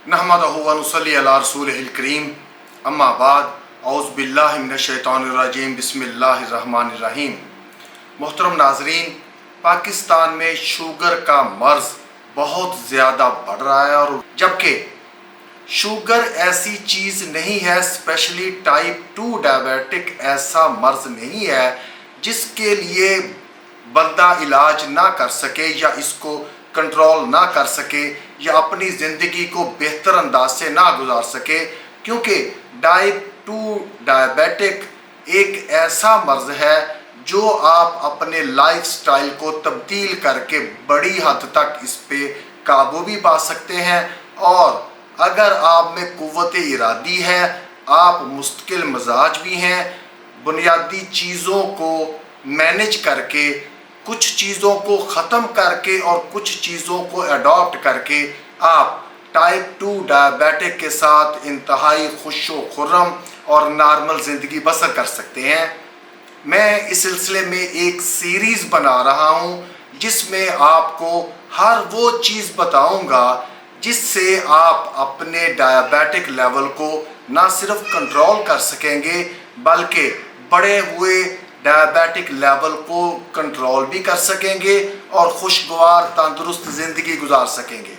नहमदहु व नुसल्ली अला रसूलिहिल करीम अम्मा बाद औज़ु बिल्लाहि मिनश शैतानिर रजीम बिस्मिल्लाहिर्रहमानिर रहीम। मोहतरम नाजरीन, पाकिस्तान में शुगर का मर्ज़ बहुत ज़्यादा बढ़ रहा है और जबकि शुगर ऐसी चीज़ नहीं है, स्पेशली टाइप 2 डायबिटिक ऐसा मर्ज़ नहीं है जिसके लिए बंदा इलाज ना कर सके या इसको कंट्रोल ना कर सके या अपनी ज़िंदगी को बेहतर अंदाज से ना गुजार सके, क्योंकि टाइप 2 डायबिटिक एक ऐसा मर्ज़ है जो आप अपने लाइफ स्टाइल को तब्दील करके बड़ी हद तक इस पे काबू भी पा सकते हैं। और अगर आप में कुव्वत इरादी है, आप मुस्तकिल मजाज भी हैं, बुनियादी चीज़ों को मैनेज करके, कुछ चीज़ों को ख़त्म करके और कुछ चीज़ों को अडॉप्ट करके आप टाइप 2 डायबिटिक के साथ इंतहाई खुश व खुर्रम और नॉर्मल ज़िंदगी बसर कर सकते हैं। मैं इस सिलसिले में एक सीरीज़ बना रहा हूँ जिसमें आपको हर वो चीज़ बताऊँगा जिससे आप अपने डायबिटिक लेवल को ना सिर्फ कंट्रोल कर सकेंगे बल्कि बढ़े हुए डायबिटिक लेवल को कंट्रोल भी कर सकेंगे और खुशगवार तंदुरुस्त ज़िंदगी गुजार सकेंगे।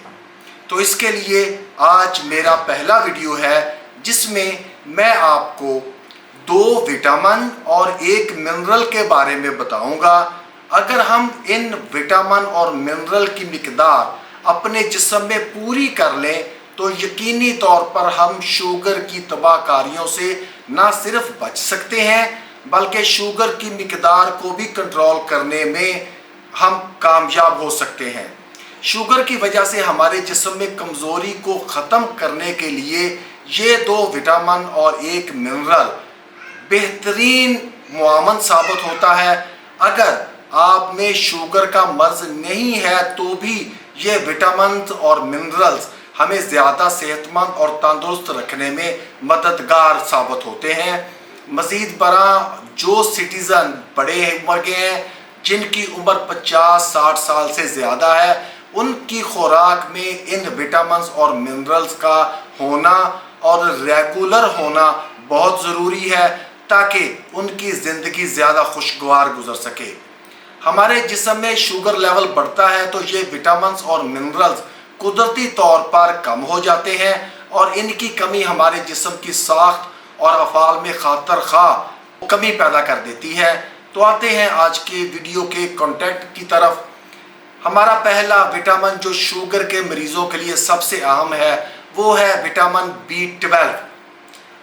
तो इसके लिए आज मेरा पहला वीडियो है जिसमें मैं आपको 2 विटामिन और 1 मिनरल के बारे में बताऊंगा। अगर हम इन विटामिन और मिनरल की मिकदार अपने जिस्म में पूरी कर लें तो यकीनी तौर पर हम शुगर की तबाहकारियों से ना सिर्फ बच सकते हैं बल्कि शुगर की मिकदार को भी कंट्रोल करने में हम कामयाब हो सकते हैं। शुगर की वजह से हमारे जिस्म में कमज़ोरी को ख़त्म करने के लिए ये 2 विटामिन और 1 मिनरल बेहतरीन मुआवन साबित होता है। अगर आप में शुगर का मर्ज़ नहीं है तो भी ये विटामिन और मिनरल्स हमें ज़्यादा सेहतमंद और तंदुरुस्त रखने में मददगार साबित होते हैं। मज़ीद बरा जो सिटीज़न बड़े उम्र के हैं, जिनकी उम्र 50-60 साल से ज़्यादा है, उनकी खुराक में इन विटामिन और मिनरल्स का होना और रेगुलर होना बहुत ज़रूरी है ताकि उनकी ज़िंदगी ज़्यादा खुशगवार गुजर सके। हमारे जिस्म में शुगर लेवल बढ़ता है तो ये विटामिन और मिनरल्स कुदरती तौर पर कम हो जाते हैं और इनकी कमी हमारे जिस्म की साख्त और अफ़ाल में खातर खा कमी पैदा कर देती है। तो आते हैं आज के वीडियो के कंटेंट की तरफ। हमारा पहला विटामिन जो शुगर के मरीज़ों के लिए सबसे अहम है वो है विटामिन B12।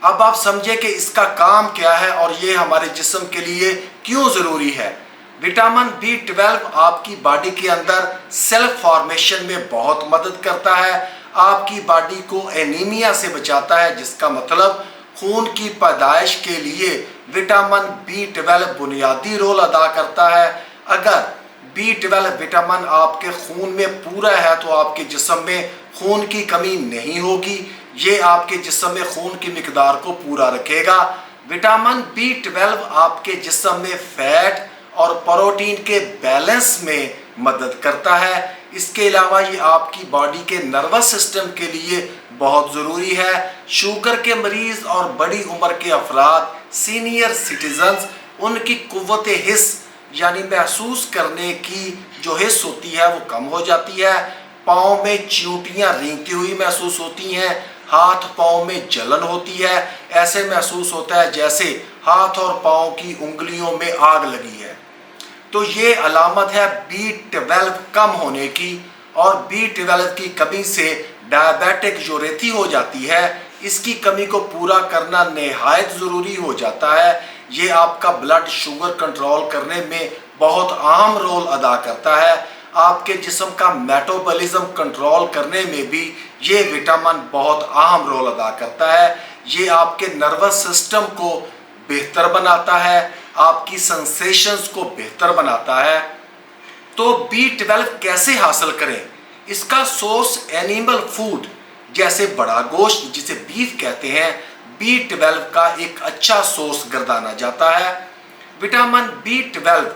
अब आप समझें कि इसका काम क्या है और ये हमारे जिस्म के लिए क्यों ज़रूरी है। विटामिन B12 आपकी बॉडी के अंदर सेल फॉर्मेशन में बहुत मदद करता है, आपकी बॉडी को एनीमिया से बचाता है, जिसका मतलब खून की पैदाइश के लिए विटामिन B12 बुनियादी रोल अदा करता है। अगर B12 विटामिन आपके खून में पूरा है तो आपके जिस्म में खून की कमी नहीं होगी, ये आपके जिस्म में खून की मिकदार को पूरा रखेगा। विटामिन B12 आपके जिस्म में फैट और प्रोटीन के बैलेंस में मदद करता है। इसके अलावा ये आपकी बॉडी के नर्वस सिस्टम के लिए बहुत ज़रूरी है। शुगर के मरीज़ और बड़ी उम्र के अफराद, सीनियर सिटीजन्स, उनकी कुव्वत हिस्स यानी महसूस करने की जो हिस्स होती है वो कम हो जाती है। पाँव में चींटियाँ रेंगती हुई महसूस होती हैं, हाथ पाँव में जलन होती है, ऐसे महसूस होता है जैसे हाथ और पाँव की उंगलियों में आग लगी है। तो ये अलामत है B12 कम होने की, और B12 की कमी से डायबिटिक जो रेथी हो जाती है, इसकी कमी को पूरा करना निहायत ज़रूरी हो जाता है। ये आपका ब्लड शुगर कंट्रोल करने में बहुत अहम रोल अदा करता है। आपके जिस्म का मेटाबॉलिज्म कंट्रोल करने में भी ये विटामिन बहुत अहम रोल अदा करता है। ये आपके नर्वस सिस्टम को बेहतर बनाता है, आपकी सेंसेशंस को बेहतर बनाता है। तो B12 कैसे हासिल करें? इसका सोर्स एनिमल फूड जैसे बड़ा गोश्त जिसे बीफ कहते हैं, B12 का एक अच्छा सोर्स गर्दाना जाता है। विटामिन B12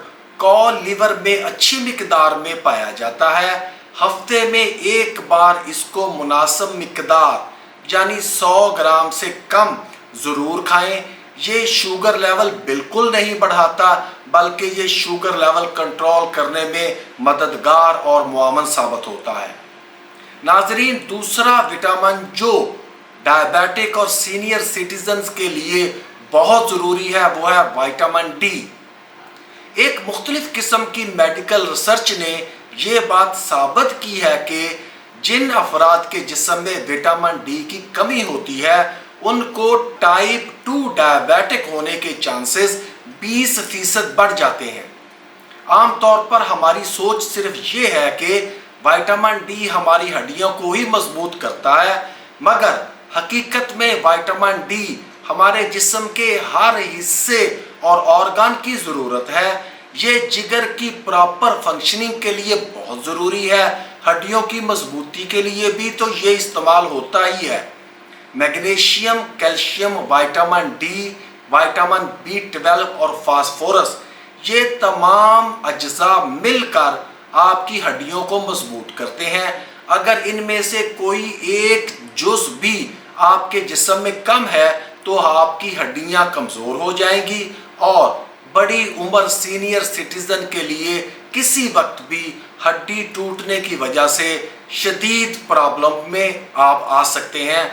कॉल लिवर में अच्छी मिकदार में पाया जाता है। ہفتے میں ایک بار اس کو مناسب مقدار یعنی 100 گرام سے کم ضرور کھائیں۔ یہ شوگر لیول بالکل نہیں بڑھاتا بلکہ یہ شوگر لیول کنٹرول کرنے میں مددگار اور معاون ثابت ہوتا ہے۔ ناظرین، دوسرا وٹامن جو ڈائبیٹک اور سینئر سٹیزنز کے لیے بہت ضروری ہے وہ ہے وٹامن ڈی۔ ایک مختلف قسم کی میڈیکل ریسرچ نے یہ بات ثابت کی ہے کہ جن افراد کے جسم میں وٹامن ڈی کی کمی ہوتی ہے ان کو ٹائپ 2 ڈائبیٹک ہونے کے چانسز 20% بڑھ جاتے ہیں۔ عام طور پر ہماری سوچ صرف یہ ہے کہ وٹامن ڈی ہماری ہڈیوں کو ہی مضبوط کرتا ہے، مگر حقیقت میں وٹامن ڈی ہمارے جسم کے ہر حصے اور آرگن کی ضرورت ہے۔ یہ جگر کی پراپر فنکشننگ کے لیے بہت ضروری ہے، ہڈیوں کی مضبوطی کے لیے بھی تو یہ استعمال ہوتا ہی ہے۔ Magnesium, calcium, vitamin D, vitamin B12 اور فاسفورس، یہ تمام اجزاء مل کر آپ کی ہڈیوں کو مضبوط کرتے ہیں۔ اگر ان میں سے کوئی ایک جز بھی آپ کے جسم میں کم ہے تو آپ کی ہڈیاں کمزور ہو جائیں گی اور بڑی عمر سینئر سٹیزن کے لیے کسی وقت بھی ہڈی ٹوٹنے کی وجہ سے شدید پرابلم میں آپ آ سکتے ہیں۔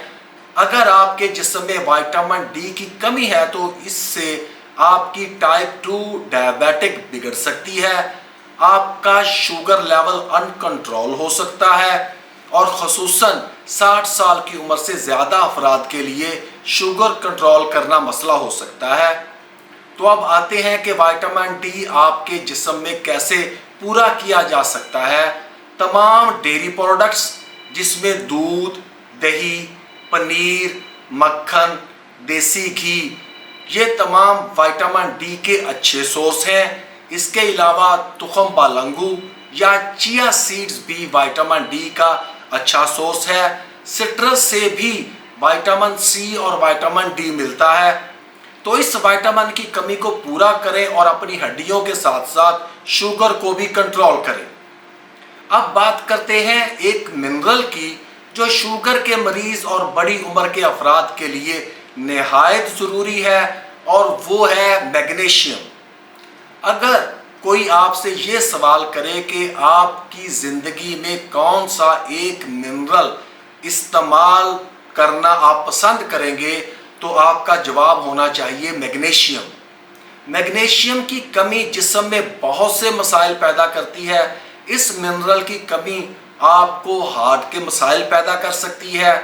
اگر آپ کے جسم میں وٹامن ڈی کی کمی ہے تو اس سے آپ کی ٹائپ 2 ڈائبیٹک بگڑ سکتی ہے، آپ کا شوگر لیول ان کنٹرول ہو سکتا ہے اور خصوصاً 60 سال کی عمر سے زیادہ افراد کے لیے شوگر کنٹرول کرنا مسئلہ ہو سکتا ہے۔ تو اب آتے ہیں کہ وٹامن ڈی آپ کے جسم میں کیسے پورا کیا جا سکتا ہے۔ تمام ڈیری پروڈکٹس جس میں دودھ، دہی، پنیر، مکھن، دیسی گھی، یہ تمام وٹامن ڈی کے اچھے سورس ہیں۔ اس کے علاوہ تخم بالنگو یا چیا سیڈز بھی وٹامن ڈی کا اچھا سورس ہے۔ سٹرس سے بھی وٹامن سی اور وٹامن ڈی ملتا ہے۔ تو اس وٹامن کی کمی کو پورا کریں اور اپنی ہڈیوں کے ساتھ ساتھ شوگر کو بھی کنٹرول کریں۔ اب بات کرتے ہیں ایک منرل کی جو شوگر کے مریض اور بڑی عمر کے افراد کے لیے نہایت ضروری ہے، اور وہ ہے میگنیشیم۔ اگر کوئی آپ سے یہ سوال کرے کہ آپ کی زندگی میں کون سا ایک منرل استعمال کرنا آپ پسند کریں گے تو آپ کا جواب ہونا چاہیے میگنیشیم۔ میگنیشیم کی کمی جسم میں بہت سے مسائل پیدا کرتی ہے۔ اس منرل کی کمی آپ کو ہارٹ کے مسائل پیدا کر سکتی ہے،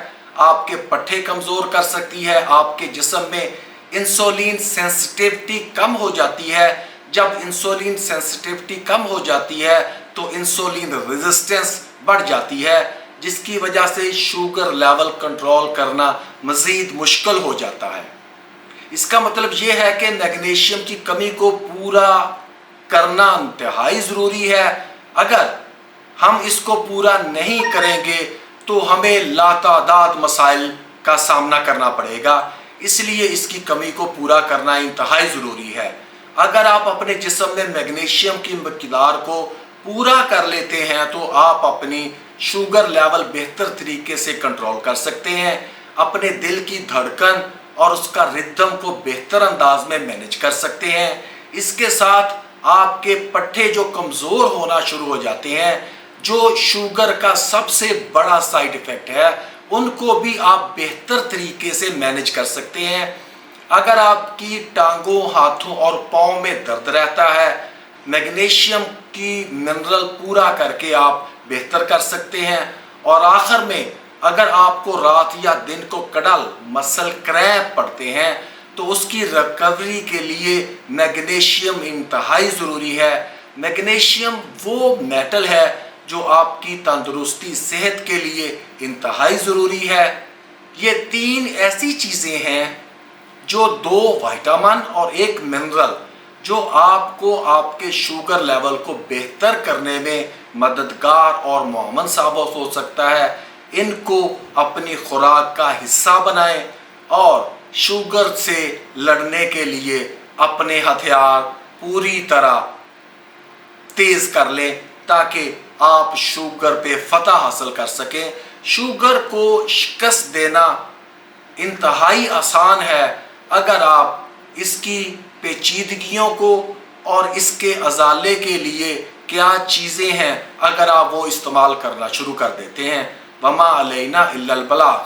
آپ کے پٹھے کمزور کر سکتی ہے، آپ کے جسم میں انسولین سینسٹیوٹی کم ہو جاتی ہے۔ جب انسولین سینسٹیوٹی کم ہو جاتی ہے تو انسولین ریزسٹنس بڑھ جاتی ہے، جس کی وجہ سے شوگر لیول کنٹرول کرنا مزید مشکل ہو جاتا ہے۔ اس کا مطلب یہ ہے کہ میگنیشیم کی کمی کو پورا کرنا انتہائی ضروری ہے۔ اگر ہم اس کو پورا نہیں کریں گے تو ہمیں لاتعداد مسائل کا سامنا کرنا پڑے گا، اس لیے اس کی کمی کو پورا کرنا انتہائی ضروری ہے۔ اگر آپ اپنے جسم میں میگنیشیم کی مقدار کو پورا کر لیتے ہیں تو آپ اپنی شوگر لیول بہتر طریقے سے کنٹرول کر سکتے ہیں، اپنے دل کی دھڑکن اور اس کا ردھم کو بہتر انداز میں مینیج کر سکتے ہیں۔ اس کے ساتھ آپ کے پٹھے جو کمزور ہونا شروع ہو جاتے ہیں، جو شوگر کا سب سے بڑا سائیڈ ایفیکٹ ہے، ان کو بھی آپ بہتر طریقے سے مینیج کر سکتے ہیں۔ اگر آپ کی ٹانگوں، ہاتھوں اور پاؤں میں درد رہتا ہے، میگنیشیم کی منرل پورا کر کے آپ بہتر کر سکتے ہیں۔ اور آخر میں اگر آپ کو رات یا دن کو کڈل مسل کریمپ پڑتے ہیں تو اس کی ریکوری کے لیے میگنیشیم انتہائی ضروری ہے۔ میگنیشیم وہ میٹل ہے جو آپ کی تندرستی صحت کے لیے انتہائی ضروری ہے۔ یہ 3 ایسی چیزیں ہیں جو 2 وٹامن اور 1 منرل جو آپ کو آپ کے شوگر لیول کو بہتر کرنے میں مددگار اور معاون ثابت ہو سکتا ہے۔ ان کو اپنی خوراک کا حصہ بنائیں اور شوگر سے لڑنے کے لیے اپنے ہتھیار پوری طرح تیز کر لیں تاکہ آپ شوگر پہ فتح حاصل کر سکیں۔ شوگر کو شکست دینا انتہائی آسان ہے اگر آپ اس کی پیچیدگیوں کو اور اس کے ازالے کے لیے کیا چیزیں ہیں اگر آپ وہ استعمال کرنا شروع کر دیتے ہیں۔ وما علینا الا البلاغ۔